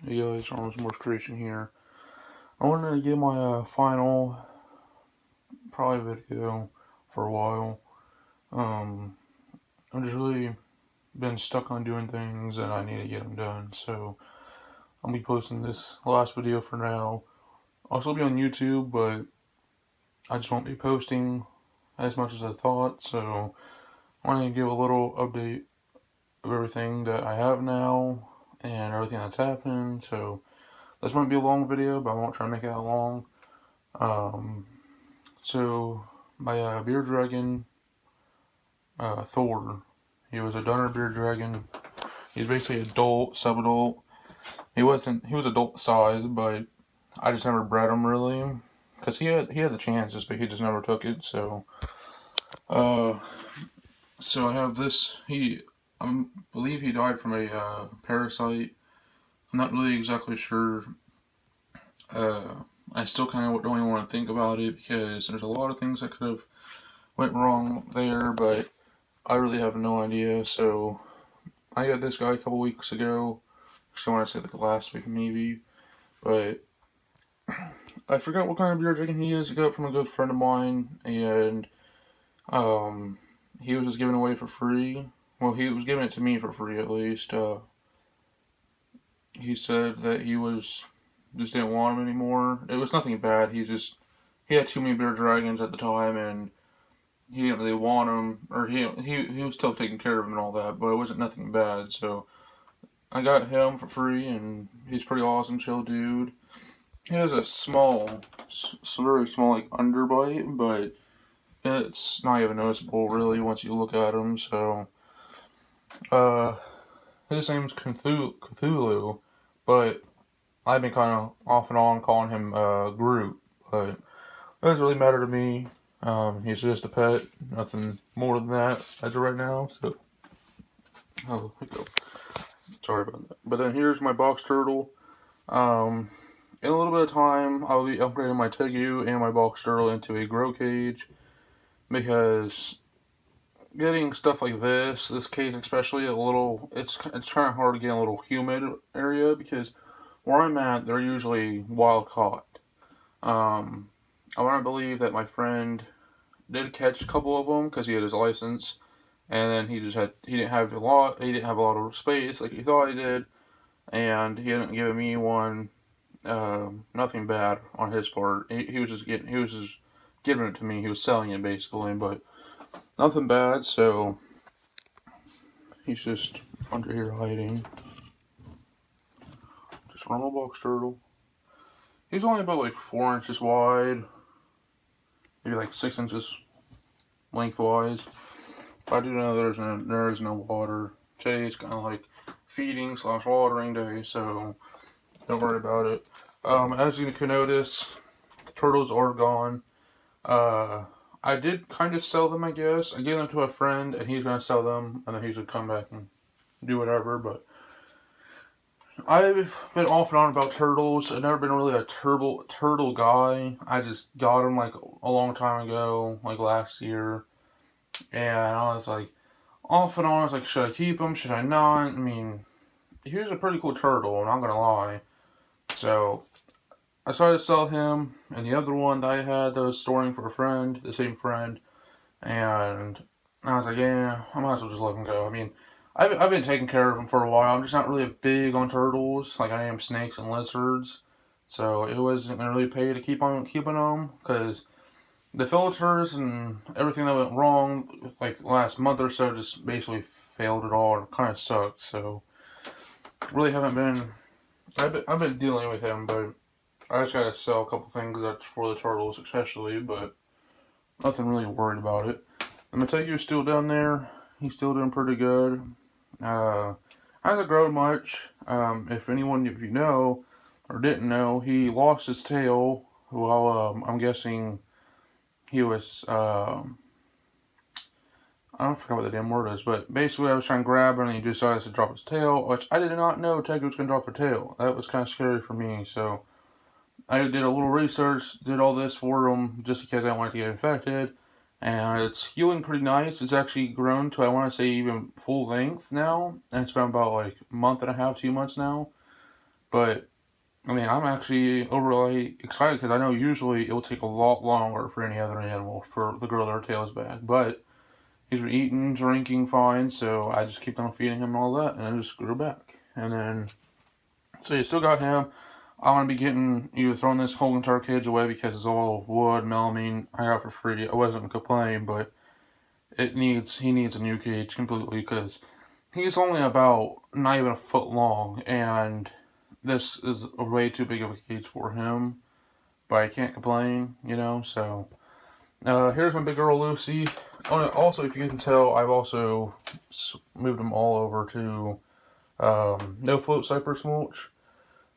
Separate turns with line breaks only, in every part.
Hey guys, Arnold's Morse Creation here. I wanted to get my final, probably video for a while. I've just really been stuck on doing things and I need to get them done. So I'll be posting this last video for now. I'll still be on YouTube, but I just won't be posting as much as I thought. So I wanted to give a little update of everything that I have now and everything that's happened. So this might be a long video, but I won't try to make it that long. So my beer dragon, Thor, he was a Dunner beer dragon. He's basically adult, subadult. He was adult size, but I just never bred him really, cause he had the chances, but he just never took it. So, uh, so I have this. I believe he died from a parasite. I'm not really exactly sure. I still kind of don't even want to think about it because there's a lot of things that could have went wrong there, but I really have no idea. So I got this guy a couple weeks ago. Actually, I want to say like last week maybe, but I forgot what kind of beer drinking he is. I got it from a good friend of mine, and he was just giving it away for free. Well, he was giving it to me for free at least. He said that he just didn't want him anymore. It was nothing bad. He had too many beer dragons at the time, and he didn't really want him, or he was still taking care of him and all that, but it wasn't nothing bad. So I got him for free, and he's pretty awesome, chill dude. He has a very small like underbite, but it's not even noticeable really once you look at him. So uh, his name's Cthulhu, but I've been kind of off and on calling him Groot, but it doesn't really matter to me. He's just a pet, nothing more than that as of right now. So, oh, hiccup. Sorry about that. But then here's my box turtle. In a little bit of time, I'll be upgrading my Tegu and my box turtle into a grow cage, because getting stuff like this cage especially, it's kind of hard to get a little humid area, because where I'm at, they're usually wild caught. I want to believe that my friend did catch a couple of them because he had his license, and then he didn't have a lot of space like he thought he did, and he hadn't given me one. Nothing bad on his part. He was just giving it to me. He was selling it basically, but nothing bad. So he's just under here hiding. Just normal box turtle. He's only about like 4 inches wide, maybe like 6 inches lengthwise. But I do know there is no water. Today's kind of like feeding / watering day, so don't worry about it. As you can notice, the turtles are gone. I did kind of sell them, I guess. I gave them to a friend, and he's going to sell them, and then he's going to come back and do whatever, but I've been off and on about turtles. I've never been really a turtle guy. I just got them like a long time ago, like last year, and I was like, off and on, I was like, should I keep him, should I not? I mean, he was a pretty cool turtle, I'm not going to lie. So I started to sell him, and the other one that I had that I was storing for a friend, the same friend, and I was like, yeah, I might as well just let him go. I mean, I've been taking care of him for a while. I'm just not really big on turtles like I am snakes and lizards, so it wasn't gonna really pay to keep on keeping them, because the filters and everything that went wrong like the last month or so just basically failed it all, and it kind of sucked. So really haven't been. I've been dealing with him, but I just gotta sell a couple things that's for the turtles, especially, but nothing really worried about it. I'm gonna tell you, still down there. He's still doing pretty good. Hasn't grown much. If you know or didn't know, he lost his tail while I'm guessing he was. I don't forget what the damn word is, but basically I was trying to grab him and he decided to drop his tail, which I did not know Tegu was going to drop her tail. That was kind of scary for me, so I did a little research, did all this for him just in case I wanted to get infected, and it's healing pretty nice. It's actually grown to, I want to say, even full length now, and it's been about like a month and a half, 2 months now. But I mean, I'm actually overly excited because I know usually it will take a lot longer for any other animal for the grow their tails back. But he's been eating, drinking fine, so I just keep on feeding him and all that, and it just grew back. And then, so you still got him. I'm gonna be getting either throwing this whole entire cage away because it's all wood, melamine I got for free. I wasn't gonna complain, but he needs a new cage completely because he's only about not even a foot long, and this is a way too big of a cage for him. But I can't complain, you know. So here's my big girl Lucy. Also, if you can tell, I've also moved them all over to no float cypress mulch.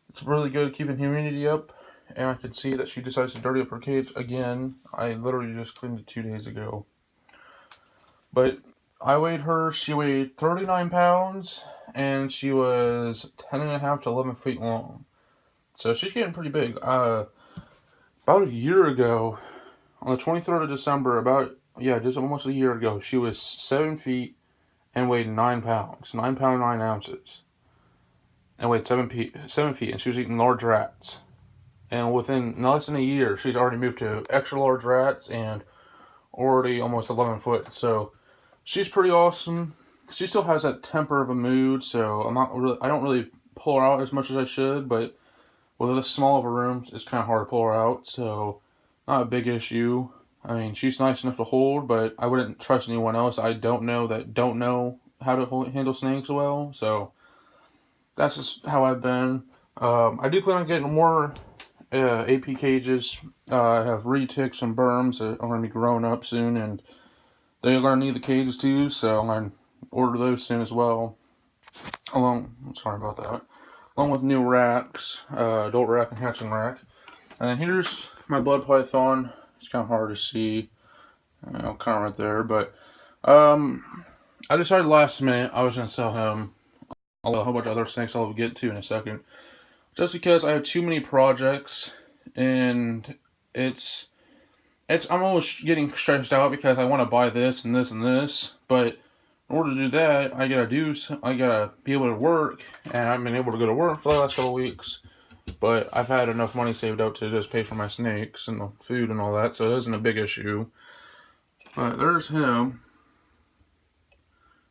It's really good at keeping humidity up, and I can see that she decides to dirty up her cage again. I literally just cleaned it 2 days ago. But I weighed her, she weighed 39 pounds, and she was 10.5 to 11 feet long. So she's getting pretty big. About a year ago, on the 23rd of December, just almost a year ago, she was 7 feet and weighed 9 pounds. 9 pounds, 9 ounces. And weighed 7 feet, and she was eating large rats. And within less than a year, she's already moved to extra large rats and already almost 11 foot. So she's pretty awesome. She still has that temper of a mood, so I don't really pull her out as much as I should, but with this small of a room, it's kind of hard to pull her out, so not a big issue. I mean, she's nice enough to hold, but I wouldn't trust anyone else I don't know how to handle snakes well, so that's just how I've been. I do plan on getting more AP cages. I have reticks and berms that are going to be growing up soon, and they're going to need the cages too, so I'm going to order those soon as well. Sorry about that. Along with new racks, adult rack and hatching rack. And then here's my blood python. It's kind of hard to see, kind of right there, but I decided last minute I was going to sell him. I'll have a whole bunch of other snakes I'll get to in a second. Just because I have too many projects, and I'm always getting stressed out because I want to buy this and this and this, but in order to do that, I gotta be able to work, and I've been able to go to work for the last couple of weeks, but I've had enough money saved up to just pay for my snakes and the food and all that, so it isn't a big issue. But there's him.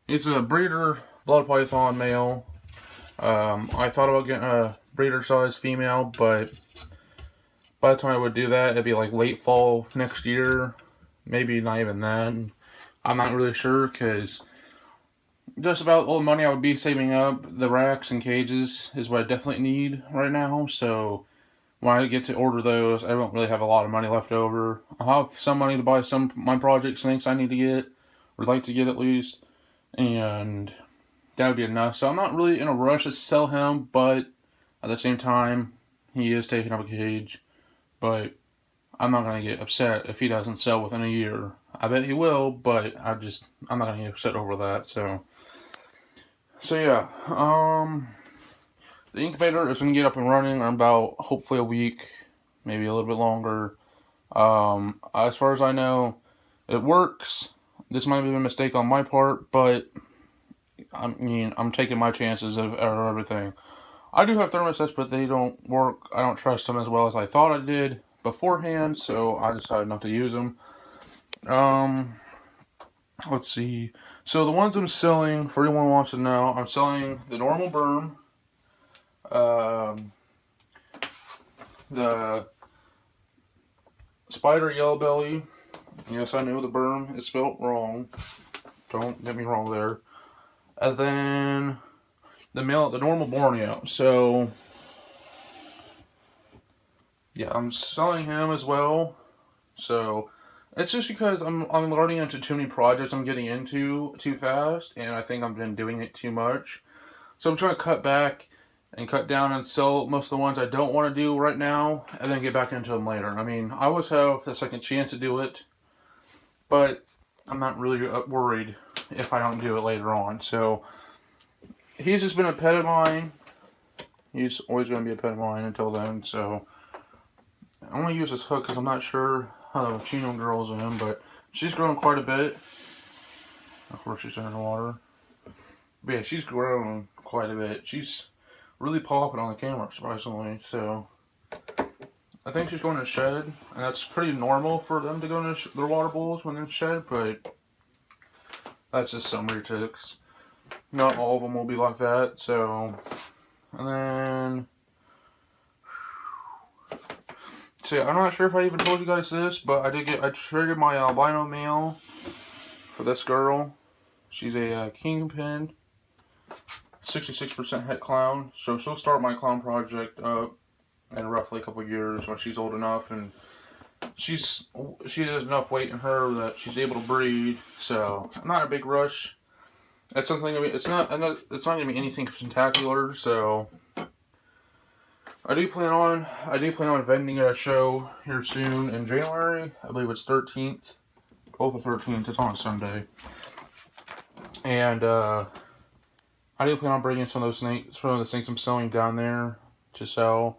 He's a breeder blood python male. I thought about getting a breeder size female, but by the time I would do that, it'd be like late fall next year, maybe not even then. I'm not really sure, because just about all the money I would be saving up, the racks and cages is what I definitely need right now. So when I get to order those, I don't really have a lot of money left over. I'll have some money to buy some of my project snakes I need to get, or like to get at least, and that would be enough. So I'm not really in a rush to sell him, but at the same time, he is taking up a cage. But I'm not going to get upset if he doesn't sell within a year. I bet he will, but I'm not going to get upset over that. So yeah, the incubator is going to get up and running in about hopefully a week, maybe a little bit longer. As far as I know, it works. This might be a mistake on my part, but I mean, I'm taking my chances of everything. I do have thermostats, but they don't work. I don't trust them as well as I thought I did beforehand, so I decided not to use them. Let's see. So the ones I'm selling, for anyone who wants to know, I'm selling the normal berm, the spider yellow belly. Yes, I know the berm is spelled wrong. Don't get me wrong there. And then the normal Borneo. So yeah, I'm selling him as well. So it's just because I'm running into too many projects I'm getting into too fast, and I think I've been doing it too much. So I'm trying to cut back and cut down and sell most of the ones I don't want to do right now, and then get back into them later. I mean, I always have a second chance to do it, but I'm not really worried if I don't do it later on. So he's just been a pet of mine. He's always going to be a pet of mine until then. So I'm going to use this hook because I'm not sure how the Chino girl's in, but she's grown quite a bit. Of course, she's in the water. But yeah, she's grown quite a bit. She's really popping on the camera, surprisingly. So I think she's going to shed, and that's pretty normal for them to go into their water bowls when they shed, but that's just some retics. Not all of them will be like that. So, and then, so I'm not sure if I even told you guys this, but I traded my albino male for this girl. She's a kingpin, 66% het clown. So she'll start my clown project up in roughly a couple of years when she's old enough, and she has enough weight in her that she's able to breed. So I'm not in a big rush. It's something. It's not gonna be anything spectacular. So I do plan on vending at a show here soon in January. I believe it's 13th. Both the 13th. It's on a Sunday. And I do plan on bringing some of the snakes I'm selling down there to sell.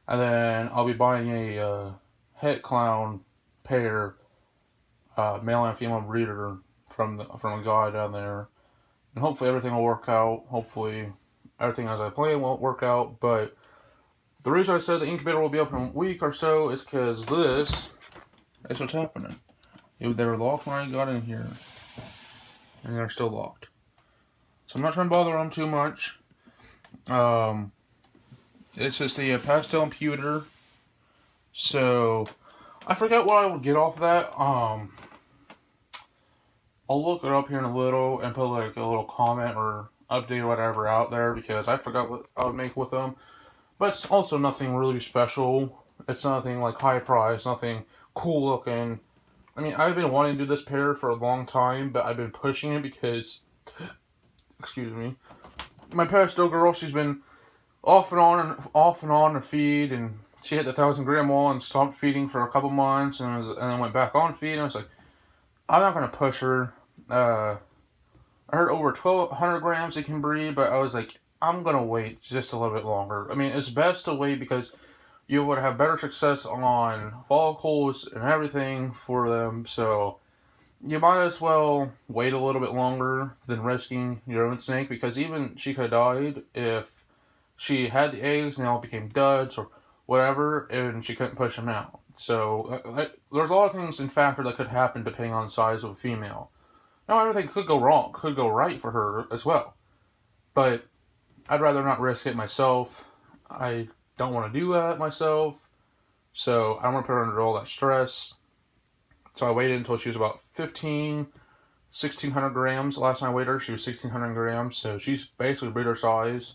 And then I'll be buying a het clown pair, male and female breeder from a guy down there. And hopefully everything will work out. Hopefully everything as I plan won't work out. But the reason I said the incubator will be open in a week or so is because this is what's happening. They were locked when I got in here. And they're still locked. So I'm not trying to bother them too much. It's just a pastel and pewter. So I forgot what I would get off that. I'll look it up here in a little and put like a little comment or update or whatever out there because I forgot what I would make with them. But it's also nothing really special. It's nothing like high price, nothing cool looking. I mean, I've been wanting to do this pair for a long time, but I've been pushing it because, excuse me, my pastel girl, she's been off and on to feed, and she hit the 1,000-gram wall and stopped feeding for a couple months, and then went back on feed. And I was like, I'm not gonna push her. I heard over 1,200 grams it can breed, but I was like, I'm gonna wait just a little bit longer. I mean, it's best to wait because you would have better success on follicles and everything for them. So you might as well wait a little bit longer than risking your own snake, because even she could have died if she had the eggs and they all became duds or whatever, and she couldn't push them out. So there's a lot of things in factor that could happen depending on the size of a female. Now everything could go wrong, could go right for her as well. But I'd rather not risk it myself. I don't want to do that myself. So I don't want to put her under all that stress. So I waited until she was about 1,600 grams. Last time I weighed her, she was 1,600 grams. So she's basically breeder size.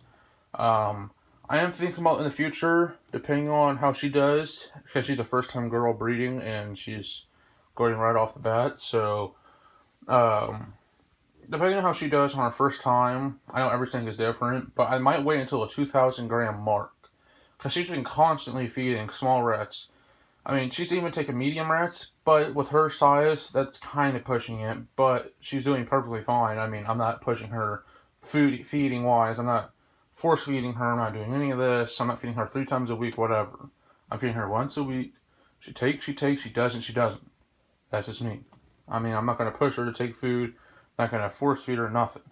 I am thinking about in the future, depending on how she does, because she's a first-time girl breeding and she's going right off the bat. So, depending on how she does on her first time, I know everything is different, but I might wait until a 2,000-gram mark, because she's been constantly feeding small rats. I mean, she's even taken medium rats, but with her size, that's kind of pushing it, but she's doing perfectly fine. I mean, I'm not pushing her feeding-wise. I'm not force feeding her. I'm not doing any of this. I'm not feeding her 3 times a week, whatever. I'm feeding her once a week. She takes, she doesn't, she doesn't. That's just me. I mean, I'm not going to push her to take food. Not going to force feed her, nothing.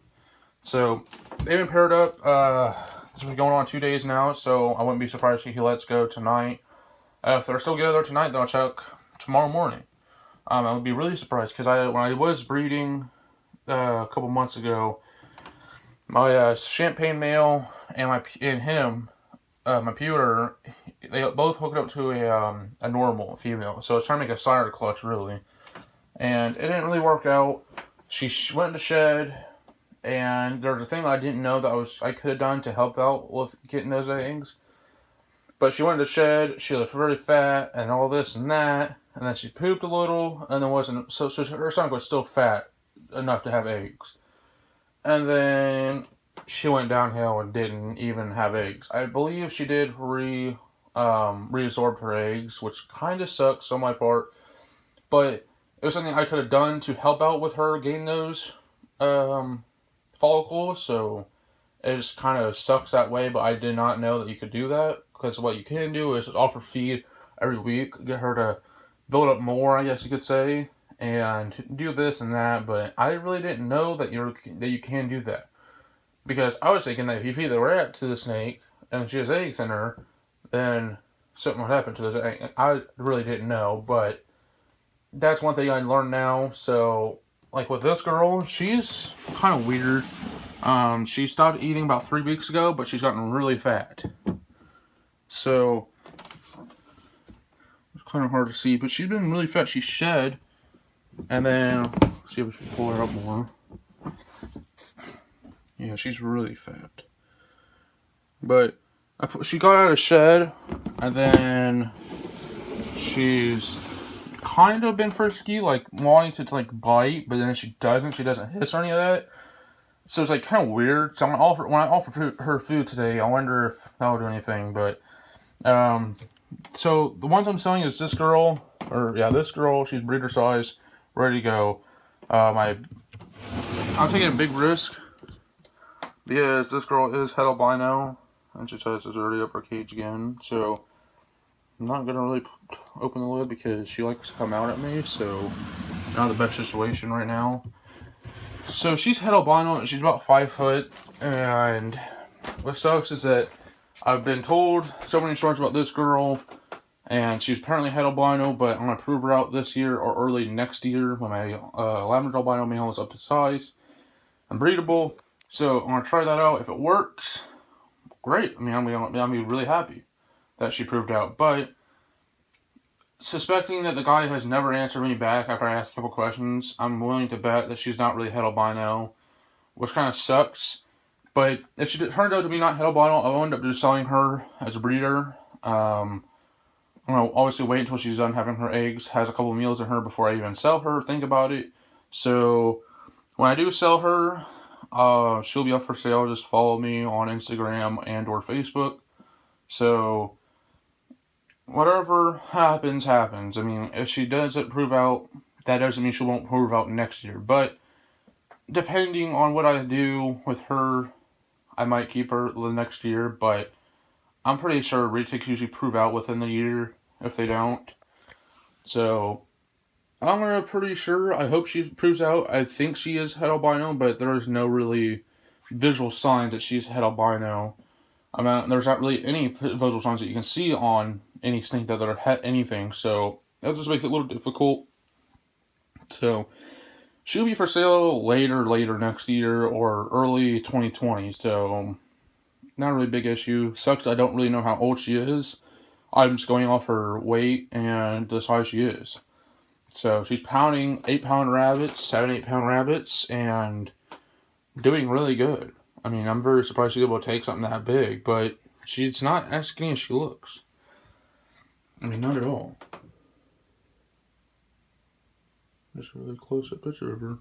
So, they've been paired up. This has been going on 2 days now, so I wouldn't be surprised if he lets go tonight. If they're still together tonight, then I'll check tomorrow morning. I would be really surprised, because when I was breeding a couple months ago, my champagne male and my pewter, they both hooked up to a normal female. So I was trying to make a sire clutch, really. And it didn't really work out. She went into shed, and there's a thing I didn't know that I could have done to help out with getting those eggs. But she went into shed, she looked very fat, and all this and that, and then she pooped a little, and then wasn't, so her stomach was still fat enough to have eggs. And then she went downhill and didn't even have eggs. I believe she did reabsorb her eggs, which kind of sucks on my part. But it was something I could have done to help out with her gain those follicles. So it just kind of sucks that way. But I did not know that you could do that, because what you can do is offer feed every week, get her to build up more, I guess you could say, and do this and that. But I really didn't know that you can do that, because I was thinking that if you feed the rat to the snake, and she has eggs in her, then something would happen to those eggs. I really didn't know, but that's one thing I learned now. So, like with this girl, she's kind of weird. She stopped eating about 3 weeks ago, but she's gotten really fat. So, it's kind of hard to see, but she's been really fat. She shed, and then, let's see if we can pull her up more. Yeah, she's really fat. But she got out of shed, and then she's kind of been frisky, like wanting to like bite, but then she doesn't. She doesn't hiss or any of that. So it's like kind of weird. So when I offer her food today, I wonder if that'll do anything. But so the ones I'm selling is this girl, this girl. She's breeder size, ready to go. I'm taking a big risk because this girl is het albino, and she says it's already up her cage again. So I'm not gonna really open the lid because she likes to come out at me. So not the best situation right now. So she's het albino, and she's about 5 foot. And what sucks is that I've been told so many stories about this girl, and she's apparently het albino, but I'm gonna prove her out this year or early next year when my Labrador albino male is up to size and breedable. So I'm gonna try that out. If it works, great. I mean, I'll be really happy that she proved out. But suspecting that the guy has never answered me back after I asked a couple questions, I'm willing to bet that she's not really het albino, which kind of sucks. But if she turns out to be not het albino, I'll end up just selling her as a breeder. I'm going to obviously wait until she's done having her eggs, has a couple meals in her before I even sell her, think about it. So when I do sell her, she'll be up for sale. Just follow me on Instagram and or Facebook. So whatever happens, happens. I mean, if she doesn't prove out, that doesn't mean she won't prove out next year. But depending on what I do with her, I might keep her the next year. But I'm pretty sure retakes usually prove out within the year if they don't. So I'm pretty sure. I hope she proves out. I think she is het albino, but there's no really visual signs that she's het albino. I mean, there's not really any visual signs that you can see on any snake that are het anything, so that just makes it a little difficult. So she'll be for sale later next year or early 2020. So not a really big issue. Sucks I don't really know how old she is. I'm just going off her weight and the size she is. So she's pounding 8-pound rabbits, 7-8-pound rabbits, and doing really good. I mean, I'm very surprised she's able to take something that big, but she's not as skinny as she looks. I mean, not at all. Just a really close-up picture of her.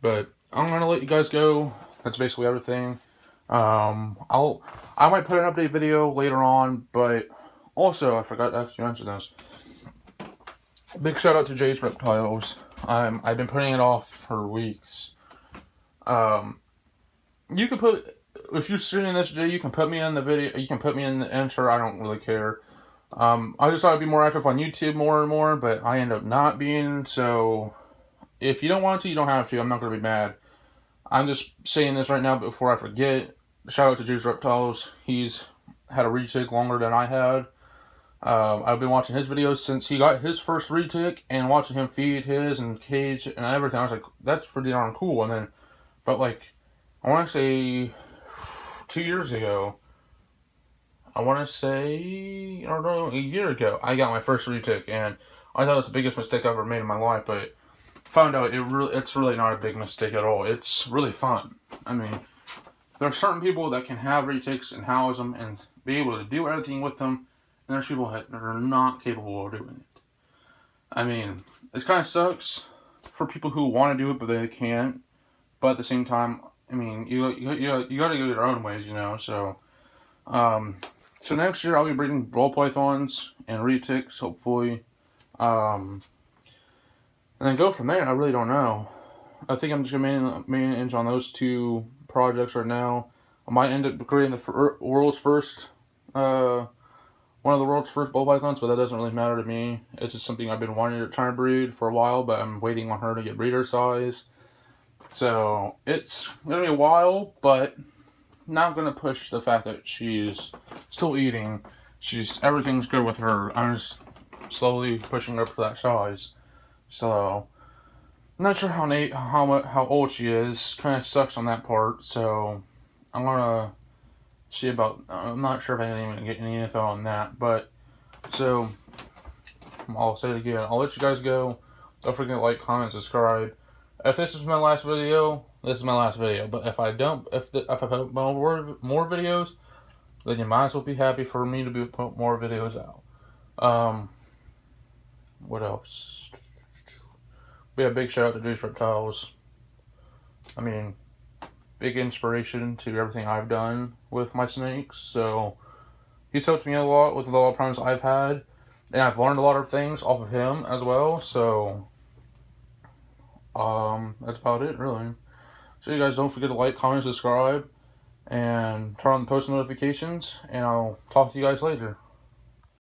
But I'm gonna let you guys go. That's basically everything. I might put an update video later on, but also I forgot to actually mention this. Big shout out to Jay's Reptiles. I've been putting it off for weeks. You can put, if you're streaming this, Jay, you can put me in the video, you can put me in the intro, I don't really care. I just thought I'd be more active on YouTube more and more, but I end up not being, so if you don't want to, you don't have to. I'm not going to be mad. I'm just saying this right now before I forget. Shout out to Jay's Reptiles. He's had a retake longer than I had. I've been watching his videos since he got his first retake and watching him feed his and cage and everything. I was like, that's pretty darn cool. And then, but like, I want to say 2 years ago, I want to say, I don't know, a year ago, I got my first retake, and I thought it was the biggest mistake I've ever made in my life, but found out it's really not a big mistake at all. It's really fun. I mean, there are certain people that can have retakes and house them and be able to do everything with them, and there's people that are not capable of doing it. I mean, it kind of sucks for people who want to do it, but they can't. But at the same time, I mean, you got to go your own ways, you know. So, so next year I'll be breeding ball pythons and reticks, hopefully, and then go from there. I really don't know. I think I'm just gonna manage on those two projects right now. I might end up creating the world's first, one of the world's first ball pythons, but that doesn't really matter to me. It's just something I've been wanting to try and breed for a while, but I'm waiting on her to get breeder size. So it's gonna be a while, but not gonna push the fact that she's still eating. Everything's good with her. I'm just slowly pushing her up to that size. So I'm not sure how old she is. Kind of sucks on that part. So I'm gonna see about. I'm not sure if I can even get any info on that. But so I'll say it again. I'll let you guys go. Don't forget to like, comment, subscribe. If this is my last video, this is my last video. But if I don't, if I put more videos, then you might as well be happy for me to put more videos out. What else? Be a big shout out to Juice Reptiles. I mean, big inspiration to everything I've done with my snakes. So he's helped me a lot with a lot of problems I've had, and I've learned a lot of things off of him as well. So that's about it, really. So you guys don't forget to like, comment, subscribe, and turn on the post notifications, and I'll talk to you guys later.